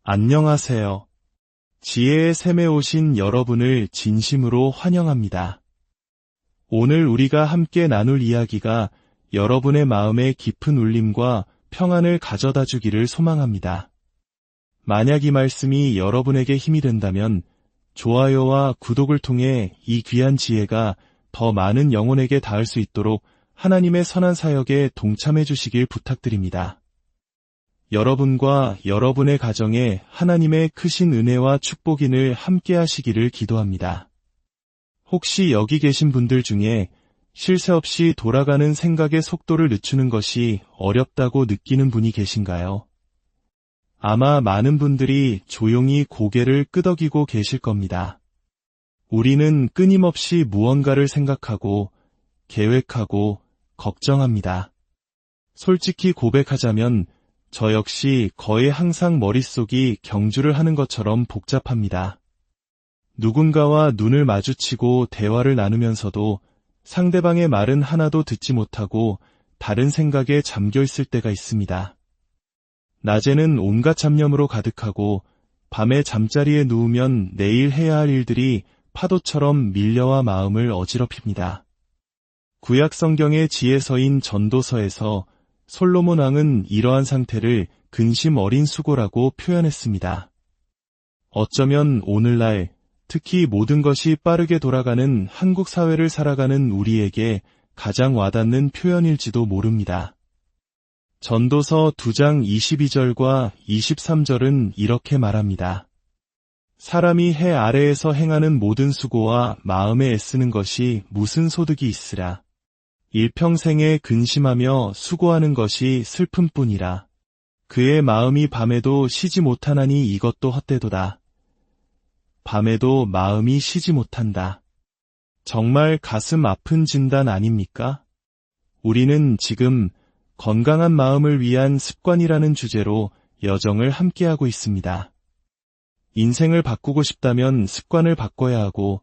안녕하세요. 지혜의 샘에 오신 여러분을 진심으로 환영합니다. 오늘 우리가 함께 나눌 이야기가 여러분의 마음에 깊은 울림과 평안을 가져다 주기를 소망합니다. 만약 이 말씀이 여러분에게 힘이 된다면 좋아요와 구독을 통해 이 귀한 지혜가 더 많은 영혼에게 닿을 수 있도록 하나님의 선한 사역에 동참해 주시길 부탁드립니다. 여러분과 여러분의 가정에 하나님의 크신 은혜와 축복이 늘 함께 하시기를 기도합니다. 혹시 여기 계신 분들 중에 쉴 새 없이 돌아가는 생각의 속도를 늦추는 것이 어렵다고 느끼는 분이 계신가요? 아마 많은 분들이 조용히 고개를 끄덕이고 계실 겁니다. 우리는 끊임없이 무언가를 생각하고 계획하고 걱정합니다. 솔직히 고백하자면 저 역시 거의 항상 머릿속이 경주를 하는 것처럼 복잡합니다. 누군가와 눈을 마주치고 대화를 나누면서도 상대방의 말은 하나도 듣지 못하고 다른 생각에 잠겨 있을 때가 있습니다. 낮에는 온갖 잡념으로 가득하고 밤에 잠자리에 누우면 내일 해야 할 일들이 파도처럼 밀려와 마음을 어지럽힙니다. 구약 성경의 지혜서인 전도서에서 솔로몬 왕은 이러한 상태를 근심 어린 수고라고 표현했습니다. 어쩌면 오늘날 특히 모든 것이 빠르게 돌아가는 한국 사회를 살아가는 우리에게 가장 와닿는 표현일지도 모릅니다. 전도서 2장 22절과 23절은 이렇게 말합니다. 사람이 해 아래에서 행하는 모든 수고와 마음에 애쓰는 것이 무슨 소득이 있으랴. 일평생에 근심하며 수고하는 것이 슬픔뿐이라. 그의 마음이 밤에도 쉬지 못하나니 이것도 헛되도다. 밤에도 마음이 쉬지 못한다. 정말 가슴 아픈 진단 아닙니까? 우리는 지금 건강한 마음을 위한 습관이라는 주제로 여정을 함께하고 있습니다. 인생을 바꾸고 싶다면 습관을 바꿔야 하고,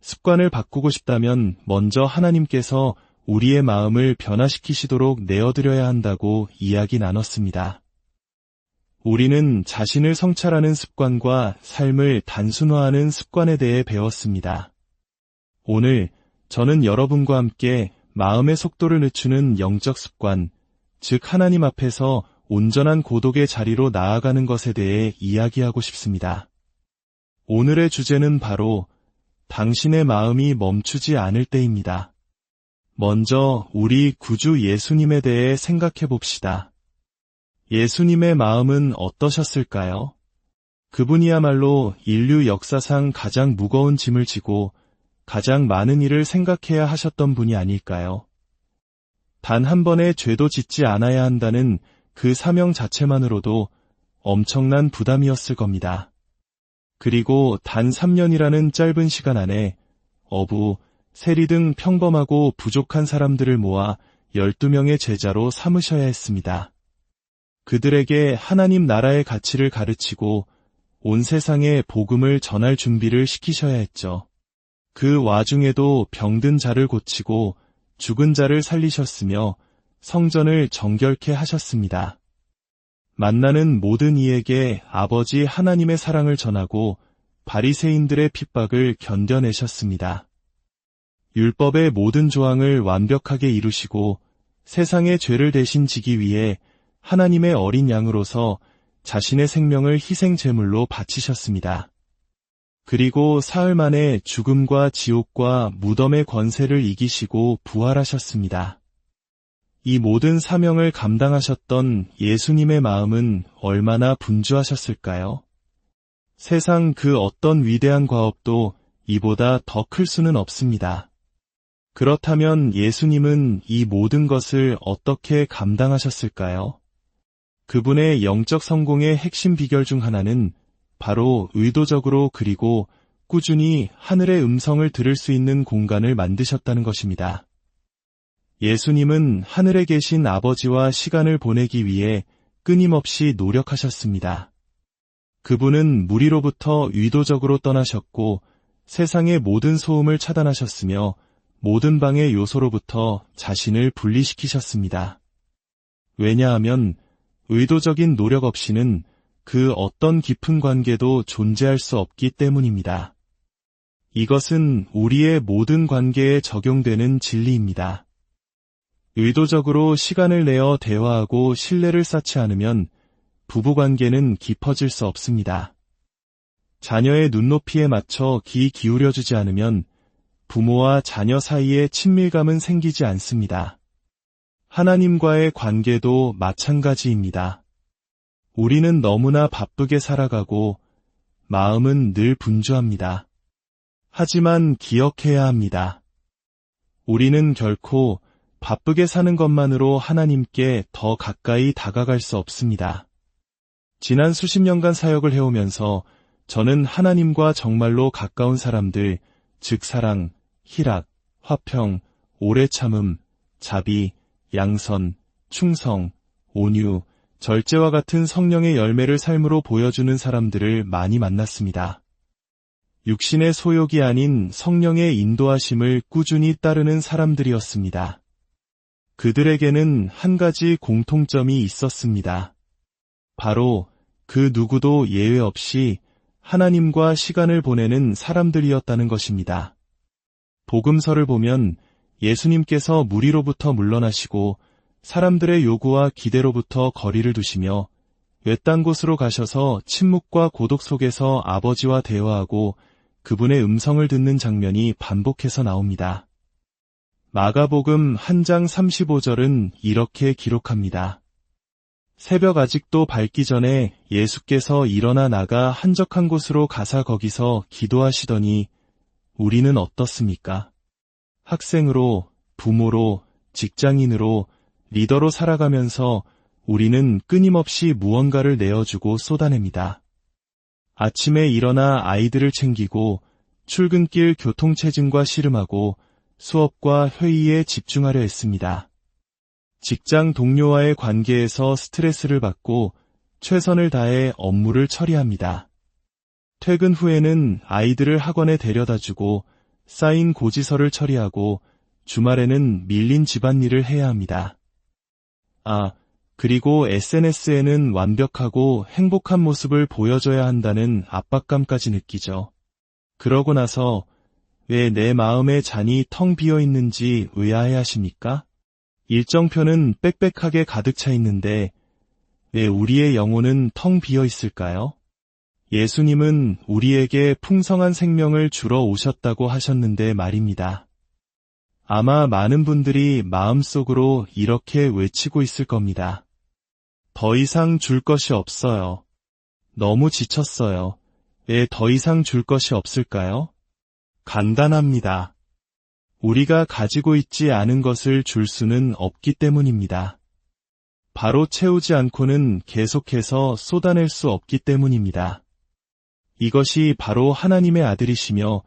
습관을 바꾸고 싶다면 먼저 하나님께서 우리의 마음을 변화시키시도록 내어드려야 한다고 이야기 나눴습니다. 우리는 자신을 성찰하는 습관과 삶을 단순화하는 습관에 대해 배웠습니다. 오늘 저는 여러분과 함께 마음의 속도를 늦추는 영적 습관, 즉 하나님 앞에서 온전한 고독의 자리로 나아가는 것에 대해 이야기하고 싶습니다. 오늘의 주제는 바로 당신의 마음이 멈추지 않을 때입니다. 먼저 우리 구주 예수님에 대해 생각해 봅시다. 예수님의 마음은 어떠셨을까요? 그분이야말로 인류 역사상 가장 무거운 짐을 지고 가장 많은 일을 생각해야 하셨던 분이 아닐까요? 단 한 번의 죄도 짓지 않아야 한다는 그 사명 자체만으로도 엄청난 부담이었을 겁니다. 그리고 단 3년이라는 짧은 시간 안에 어부, 세리 등 평범하고 부족한 사람들을 모아 12명의 제자로 삼으셔야 했습니다. 그들에게 하나님 나라의 가치를 가르치고 온 세상에 복음을 전할 준비를 시키셔야 했죠. 그 와중에도 병든 자를 고치고 죽은 자를 살리셨으며 성전을 정결케 하셨습니다. 만나는 모든 이에게 아버지 하나님의 사랑을 전하고 바리새인들의 핍박을 견뎌내셨습니다. 율법의 모든 조항을 완벽하게 이루시고 세상의 죄를 대신 지기 위해 하나님의 어린 양으로서 자신의 생명을 희생 제물로 바치셨습니다. 그리고 사흘 만에 죽음과 지옥과 무덤의 권세를 이기시고 부활하셨습니다. 이 모든 사명을 감당하셨던 예수님의 마음은 얼마나 분주하셨을까요? 세상 그 어떤 위대한 과업도 이보다 더 클 수는 없습니다. 그렇다면 예수님은 이 모든 것을 어떻게 감당하셨을까요? 그분의 영적 성공의 핵심 비결 중 하나는 바로 의도적으로 그리고 꾸준히 하늘의 음성을 들을 수 있는 공간을 만드셨다는 것입니다. 예수님은 하늘에 계신 아버지와 시간을 보내기 위해 끊임없이 노력하셨습니다. 그분은 무리로부터 의도적으로 떠나셨고 세상의 모든 소음을 차단하셨으며 모든 방해 요소로부터 자신을 분리시키셨습니다. 왜냐하면 의도적인 노력 없이는 그 어떤 깊은 관계도 존재할 수 없기 때문입니다. 이것은 우리의 모든 관계에 적용되는 진리입니다. 의도적으로 시간을 내어 대화하고 신뢰를 쌓지 않으면 부부관계는 깊어질 수 없습니다. 자녀의 눈높이에 맞춰 귀 기울여주지 않으면 부모와 자녀 사이에 친밀감은 생기지 않습니다. 하나님과의 관계도 마찬가지입니다. 우리는 너무나 바쁘게 살아가고 마음은 늘 분주합니다. 하지만 기억해야 합니다. 우리는 결코 바쁘게 사는 것만으로 하나님께 더 가까이 다가갈 수 없습니다. 지난 수십 년간 사역을 해오면서 저는 하나님과 정말로 가까운 사람들, 즉 사랑, 희락, 화평, 오래 참음, 자비, 양선, 충성, 온유, 절제와 같은 성령의 열매를 삶으로 보여주는 사람들을 많이 만났습니다. 육신의 소욕이 아닌 성령의 인도하심을 꾸준히 따르는 사람들이었습니다. 그들에게는 한 가지 공통점이 있었습니다. 바로 그 누구도 예외 없이 하나님과 시간을 보내는 사람들이었다는 것입니다. 복음서를 보면 예수님께서 무리로부터 물러나시고 사람들의 요구와 기대로부터 거리를 두시며 외딴 곳으로 가셔서 침묵과 고독 속에서 아버지와 대화하고 그분의 음성을 듣는 장면이 반복해서 나옵니다. 마가복음 1장 35절은 이렇게 기록합니다. 새벽 아직도 밝기 전에 예수께서 일어나 나가 한적한 곳으로 가사 거기서 기도하시더니 우리는 어떻습니까? 학생으로, 부모로, 직장인으로, 리더로 살아가면서 우리는 끊임없이 무언가를 내어주고 쏟아냅니다. 아침에 일어나 아이들을 챙기고 출근길 교통체증과 씨름하고 수업과 회의에 집중하려 했습니다. 직장 동료와의 관계에서 스트레스를 받고 최선을 다해 업무를 처리합니다. 퇴근 후에는 아이들을 학원에 데려다주고 쌓인 고지서를 처리하고 주말에는 밀린 집안일을 해야 합니다. 그리고 SNS에는 완벽하고 행복한 모습을 보여줘야 한다는 압박감까지 느끼죠. 그러고 나서 왜 내 마음의 잔이 텅 비어 있는지 의아해 하십니까? 일정표는 빽빽하게 가득 차 있는데 왜 우리의 영혼은 텅 비어 있을까요? 예수님은 우리에게 풍성한 생명을 주러 오셨다고 하셨는데 말입니다. 아마 많은 분들이 마음속으로 이렇게 외치고 있을 겁니다. 더 이상 줄 것이 없어요. 너무 지쳤어요. 왜 더 이상 줄 것이 없을까요? 간단합니다. 우리가 가지고 있지 않은 것을 줄 수는 없기 때문입니다. 바로 채우지 않고는 계속해서 쏟아낼 수 없기 때문입니다. 이것이 바로 하나님의 아들이시며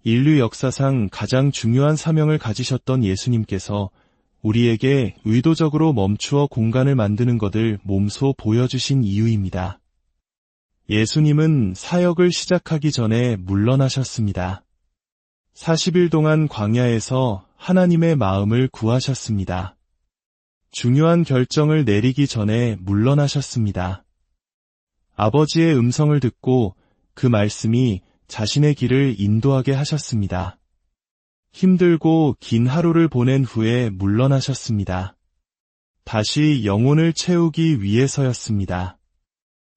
인류 역사상 가장 중요한 사명을 가지셨던 예수님께서 우리에게 의도적으로 멈추어 공간을 만드는 것을 몸소 보여주신 이유입니다. 예수님은 사역을 시작하기 전에 물러나셨습니다. 40일 동안 광야에서 하나님의 마음을 구하셨습니다. 중요한 결정을 내리기 전에 물러나셨습니다. 아버지의 음성을 듣고 그 말씀이 자신의 길을 인도하게 하셨습니다. 힘들고 긴 하루를 보낸 후에 물러나셨습니다. 다시 영혼을 채우기 위해서였습니다.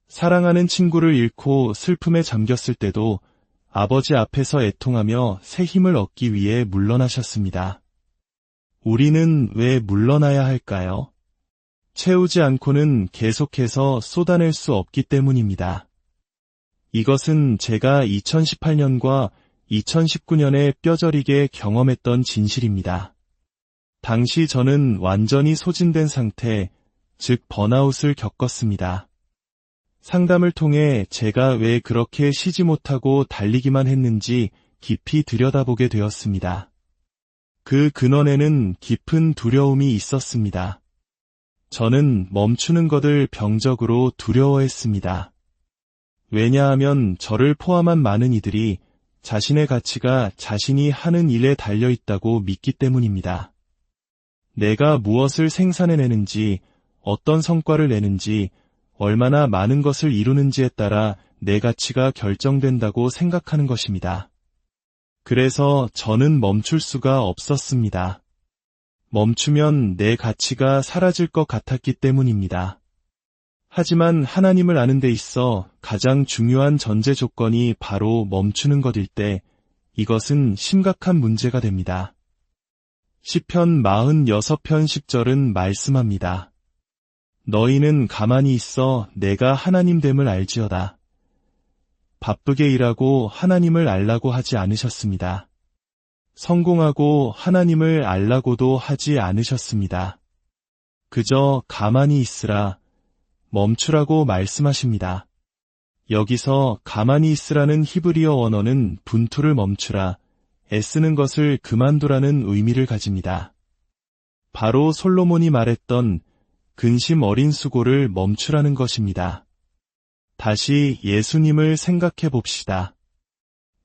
사랑하는 친구를 잃고 슬픔에 잠겼을 때도 아버지 앞에서 애통하며 새 힘을 얻기 위해 물러나셨습니다. 우리는 왜 물러나야 할까요? 채우지 않고는 계속해서 쏟아낼 수 없기 때문입니다. 이것은 제가 2018년과 2019년에 뼈저리게 경험했던 진실입니다. 당시 저는 완전히 소진된 상태, 즉 번아웃을 겪었습니다. 상담을 통해 제가 왜 그렇게 쉬지 못하고 달리기만 했는지 깊이 들여다보게 되었습니다. 그 근원에는 깊은 두려움이 있었습니다. 저는 멈추는 것을 병적으로 두려워했습니다. 왜냐하면 저를 포함한 많은 이들이 자신의 가치가 자신이 하는 일에 달려있다고 믿기 때문입니다. 내가 무엇을 생산해내는지, 어떤 성과를 내는지, 얼마나 많은 것을 이루는지에 따라 내 가치가 결정된다고 생각하는 것입니다. 그래서 저는 멈출 수가 없었습니다. 멈추면 내 가치가 사라질 것 같았기 때문입니다. 하지만 하나님을 아는 데 있어 가장 중요한 전제 조건이 바로 멈추는 것일 때 이것은 심각한 문제가 됩니다. 시편 46편 10절은 말씀합니다. 너희는 가만히 있어 내가 하나님됨을 알지어다. 바쁘게 일하고 하나님을 알라고 하지 않으셨습니다. 성공하고 하나님을 알라고도 하지 않으셨습니다. 그저 가만히 있으라, 멈추라고 말씀하십니다. 여기서 가만히 있으라는 히브리어 원어는 분투를 멈추라, 애쓰는 것을 그만두라는 의미를 가집니다. 바로 솔로몬이 말했던 근심 어린 수고를 멈추라는 것입니다. 다시 예수님을 생각해 봅시다.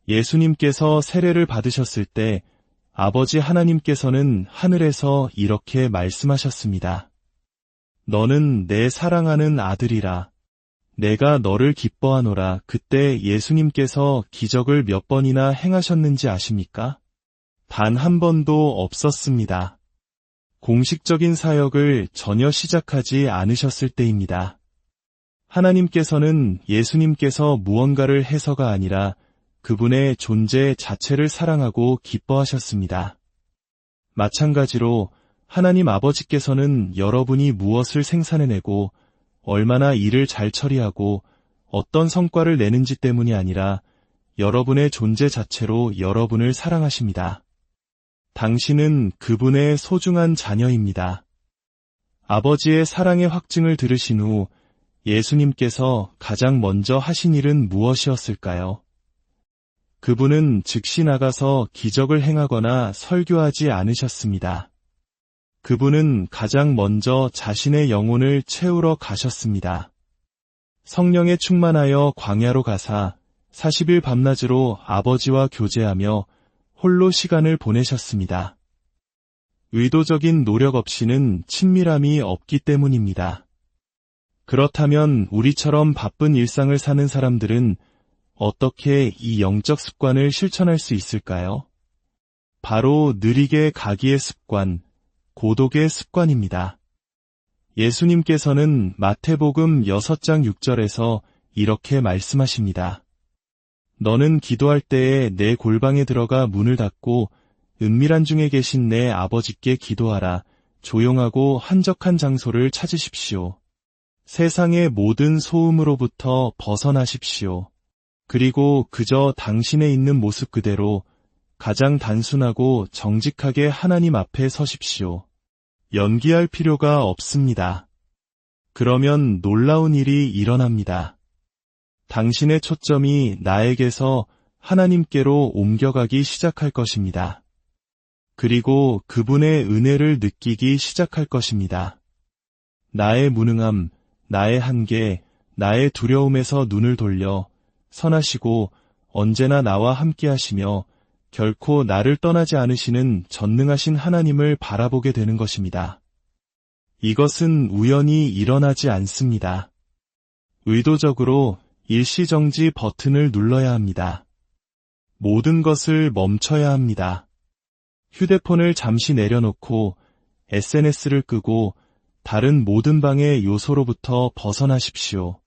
예수님께서 세례를 받으셨을 때 아버지 하나님께서는 하늘에서 이렇게 말씀하셨습니다. 너는 내 사랑하는 아들이라. 내가 너를 기뻐하노라. 그때 예수님께서 기적을 몇 번이나 행하셨는지 아십니까? 단 한 번도 없었습니다. 공식적인 사역을 전혀 시작하지 않으셨을 때입니다. 하나님께서는 예수님께서 무언가를 해서가 아니라 그분의 존재 자체를 사랑하고 기뻐하셨습니다. 마찬가지로 하나님 아버지께서는 여러분이 무엇을 생산해내고 얼마나 일을 잘 처리하고 어떤 성과를 내는지 때문이 아니라 여러분의 존재 자체로 여러분을 사랑하십니다. 당신은 그분의 소중한 자녀입니다. 아버지의 사랑의 확증을 들으신 후 예수님께서 가장 먼저 하신 일은 무엇이었을까요? 그분은 즉시 나가서 기적을 행하거나 설교하지 않으셨습니다. 그분은 가장 먼저 자신의 영혼을 채우러 가셨습니다. 성령에 충만하여 광야로 가사 40일 밤낮으로 아버지와 교제하며 홀로 시간을 보내셨습니다. 의도적인 노력 없이는 친밀함이 없기 때문입니다. 그렇다면 우리처럼 바쁜 일상을 사는 사람들은 어떻게 이 영적 습관을 실천할 수 있을까요? 바로 느리게 가기의 습관, 고독의 습관입니다. 예수님께서는 마태복음 6장 6절에서 이렇게 말씀하십니다. 너는 기도할 때에 내 골방에 들어가 문을 닫고 은밀한 중에 계신 내 아버지께 기도하라. 조용하고 한적한 장소를 찾으십시오. 세상의 모든 소음으로부터 벗어나십시오. 그리고 그저 당신의 있는 모습 그대로 가장 단순하고 정직하게 하나님 앞에 서십시오. 연기할 필요가 없습니다. 그러면 놀라운 일이 일어납니다. 당신의 초점이 나에게서 하나님께로 옮겨가기 시작할 것입니다. 그리고 그분의 은혜를 느끼기 시작할 것입니다. 나의 무능함, 나의 한계, 나의 두려움에서 눈을 돌려 선하시고 언제나 나와 함께 하시며 결코 나를 떠나지 않으시는 전능하신 하나님을 바라보게 되는 것입니다. 이것은 우연히 일어나지 않습니다. 의도적으로 일시정지 버튼을 눌러야 합니다. 모든 것을 멈춰야 합니다. 휴대폰을 잠시 내려놓고 SNS를 끄고 다른 모든 방해 요소로부터 벗어나십시오.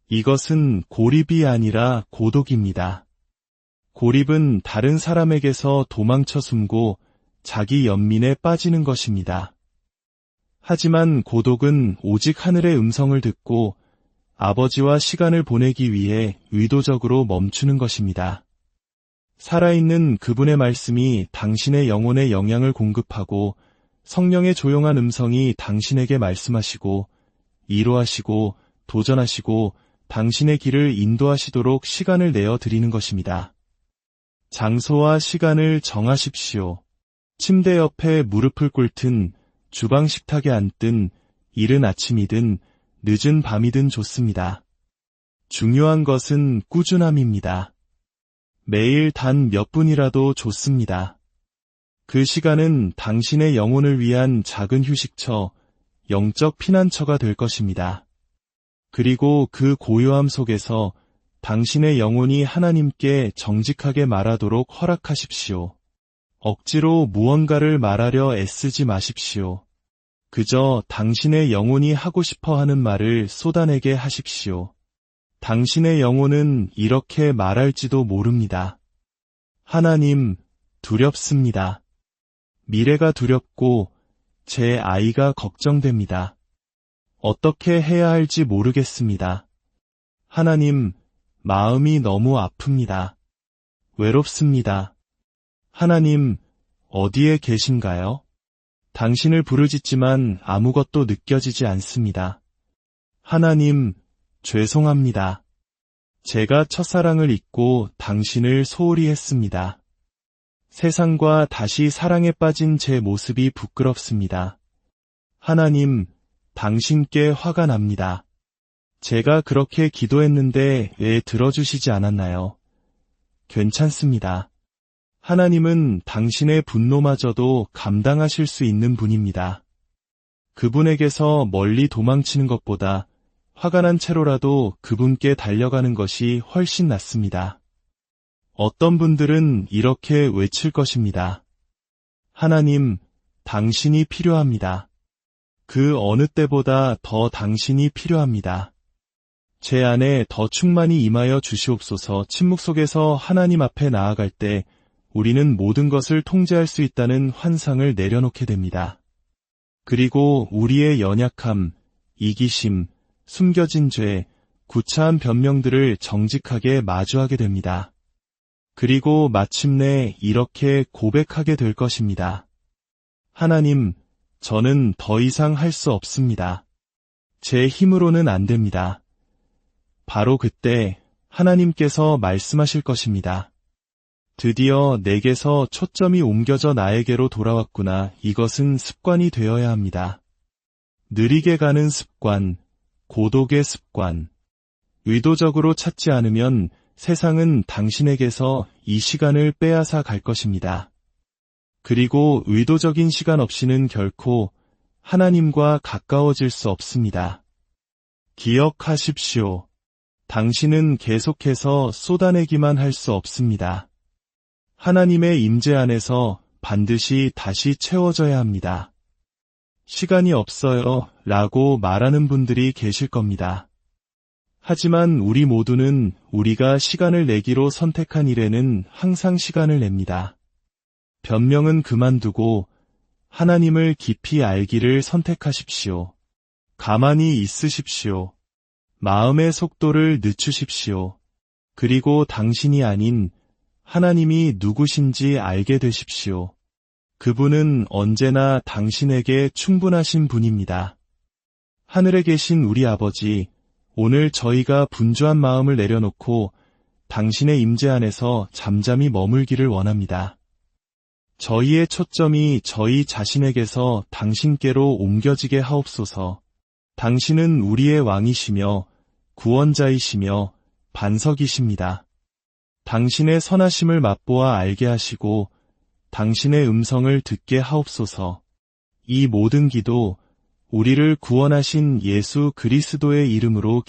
이것은 고립이 아니라 고독입니다. 고립은 다른 사람에게서 도망쳐 숨고 자기 연민에 빠지는 것입니다. 하지만 고독은 오직 하늘의 음성을 듣고 아버지와 시간을 보내기 위해 의도적으로 멈추는 것입니다. 살아있는 그분의 말씀이 당신의 영혼에 영향을 공급하고 성령의 조용한 음성이 당신에게 말씀하시고 이루하시고 도전하시고 당신의 길을 인도하시도록 시간을 내어 드리는 것입니다. 장소와 시간을 정하십시오. 침대 옆에 무릎을 꿇든 주방 식탁에 앉든 이른 아침이든 늦은 밤이든 좋습니다. 중요한 것은 꾸준함입니다. 매일 단 몇 분이라도 좋습니다. 그 시간은 당신의 영혼을 위한 작은 휴식처, 영적 피난처가 될 것입니다. 그리고 그 고요함 속에서 당신의 영혼이 하나님께 정직하게 말하도록 허락하십시오. 억지로 무언가를 말하려 애쓰지 마십시오. 그저 당신의 영혼이 하고 싶어 하는 말을 쏟아내게 하십시오. 당신의 영혼은 이렇게 말할지도 모릅니다. 하나님, 두렵습니다. 미래가 두렵고 제 아이가 걱정됩니다. 어떻게 해야 할지 모르겠습니다. 하나님, 마음이 너무 아픕니다. 외롭습니다. 하나님, 어디에 계신가요? 당신을 부르짖지만 아무것도 느껴지지 않습니다. 하나님, 죄송합니다. 제가 첫사랑을 잊고 당신을 소홀히 했습니다. 세상과 다시 사랑에 빠진 제 모습이 부끄럽습니다. 하나님, 당신께 화가 납니다. 제가 그렇게 기도했는데 왜 들어주시지 않았나요? 괜찮습니다. 하나님은 당신의 분노마저도 감당하실 수 있는 분입니다. 그분에게서 멀리 도망치는 것보다 화가 난 채로라도 그분께 달려가는 것이 훨씬 낫습니다. 어떤 분들은 이렇게 외칠 것입니다. 하나님, 당신이 필요합니다. 그 어느 때보다 더 당신이 필요합니다. 제 안에 더 충만히 임하여 주시옵소서. 침묵 속에서 하나님 앞에 나아갈 때 우리는 모든 것을 통제할 수 있다는 환상을 내려놓게 됩니다. 그리고 우리의 연약함, 이기심, 숨겨진 죄, 구차한 변명들을 정직하게 마주하게 됩니다. 그리고 마침내 이렇게 고백하게 될 것입니다. 하나님, 저는 더 이상 할 수 없습니다. 제 힘으로는 안 됩니다. 바로 그때 하나님께서 말씀하실 것입니다. 드디어 내게서 초점이 옮겨져 나에게로 돌아왔구나. 이것은 습관이 되어야 합니다. 느리게 가는 습관, 고독의 습관. 의도적으로 찾지 않으면 세상은 당신에게서 이 시간을 빼앗아 갈 것입니다. 그리고 의도적인 시간 없이는 결코 하나님과 가까워질 수 없습니다. 기억하십시오. 당신은 계속해서 쏟아내기만 할 수 없습니다. 하나님의 임재 안에서 반드시 다시 채워져야 합니다. 시간이 없어요 라고 말하는 분들이 계실 겁니다. 하지만 우리 모두는 우리가 시간을 내기로 선택한 일에는 항상 시간을 냅니다. 변명은 그만두고 하나님을 깊이 알기를 선택하십시오. 가만히 있으십시오. 마음의 속도를 늦추십시오. 그리고 당신이 아닌 하나님이 누구신지 알게 되십시오. 그분은 언제나 당신에게 충분하신 분입니다. 하늘에 계신 우리 아버지, 오늘 저희가 분주한 마음을 내려놓고 당신의 임재 안에서 잠잠히 머물기를 원합니다. 저희의 초점이 저희 자신에게서 당신께로 옮겨지게 하옵소서. 당신은 우리의 왕이시며 구원자이시며 반석이십니다. 당신의 선하심을 맛보아 알게 하시고 당신의 음성을 듣게 하옵소서. 이 모든 기도 우리를 구원하신 예수 그리스도의 이름으로